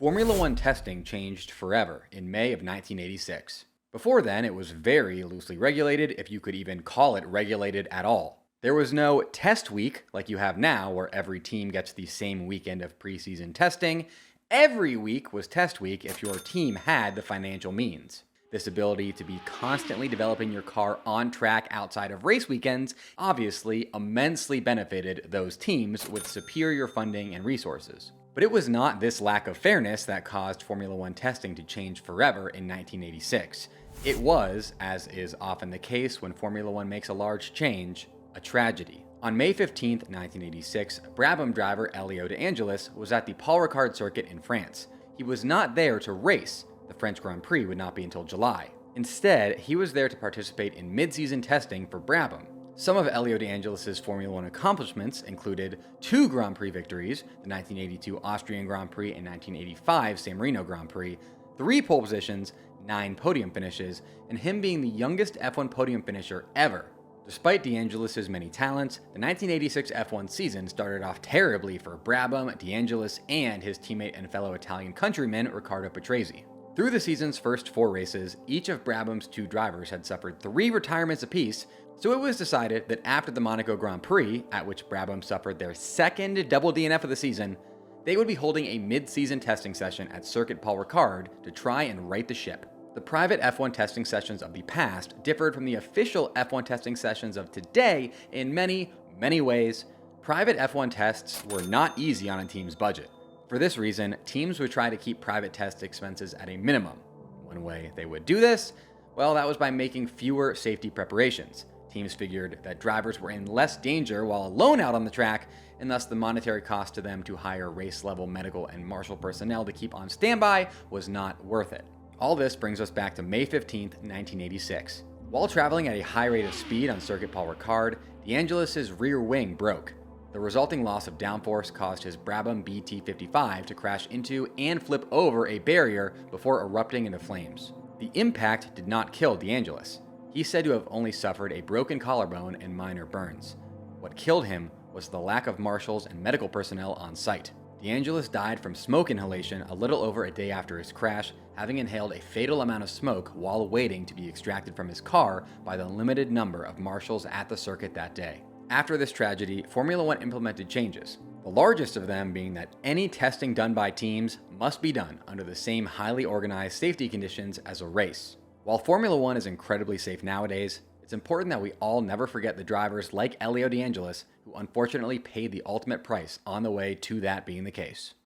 Formula One testing changed forever in May of 1986. Before then, it was very loosely regulated, if you could even call it regulated at all. There was no test week like you have now, where every team gets the same weekend of preseason testing. Every week was test week if your team had the financial means. This ability to be constantly developing your car on track outside of race weekends obviously immensely benefited those teams with superior funding and resources. But it was not this lack of fairness that caused Formula One testing to change forever in 1986. It was, as is often the case when Formula One makes a large change, a tragedy. On May 15, 1986, Brabham driver Elio De Angelis was at the Paul Ricard circuit in France. He was not there to race. The French Grand Prix would not be until July. Instead, he was there to participate in mid-season testing for Brabham. Some of Elio De Angelis' Formula One accomplishments included 2 Grand Prix victories, the 1982 Austrian Grand Prix and 1985 San Marino Grand Prix, 3 pole positions, 9 podium finishes, and him being the youngest F1 podium finisher ever. Despite De Angelis' many talents, the 1986 F1 season started off terribly for Brabham, De Angelis, and his teammate and fellow Italian countryman Riccardo Patrese. Through the season's first 4 races, each of Brabham's 2 drivers had suffered 3 retirements apiece, so it was decided that after the Monaco Grand Prix, at which Brabham suffered their second double DNF of the season, they would be holding a mid-season testing session at Circuit Paul Ricard to try and right the ship. The private F1 testing sessions of the past differed from the official F1 testing sessions of today in many, many ways. Private F1 tests were not easy on a team's budget. For this reason, teams would try to keep private test expenses at a minimum. One way they would do this, well, that was by making fewer safety preparations. Teams figured that drivers were in less danger while alone out on the track, and thus the monetary cost to them to hire race-level medical and marshal personnel to keep on standby was not worth it. All this brings us back to May 15, 1986. While traveling at a high rate of speed on Circuit Paul Ricard, De Angelis' rear wing broke. The resulting loss of downforce caused his Brabham BT55 to crash into and flip over a barrier before erupting into flames. The impact did not kill De Angelis. He's said to have only suffered a broken collarbone and minor burns. What killed him was the lack of marshals and medical personnel on site. De Angelis died from smoke inhalation a little over a day after his crash, having inhaled a fatal amount of smoke while waiting to be extracted from his car by the limited number of marshals at the circuit that day. After this tragedy, Formula One implemented changes, the largest of them being that any testing done by teams must be done under the same highly organized safety conditions as a race. While Formula One is incredibly safe nowadays, it's important that we all never forget the drivers like Elio De Angelis, who unfortunately paid the ultimate price on the way to that being the case.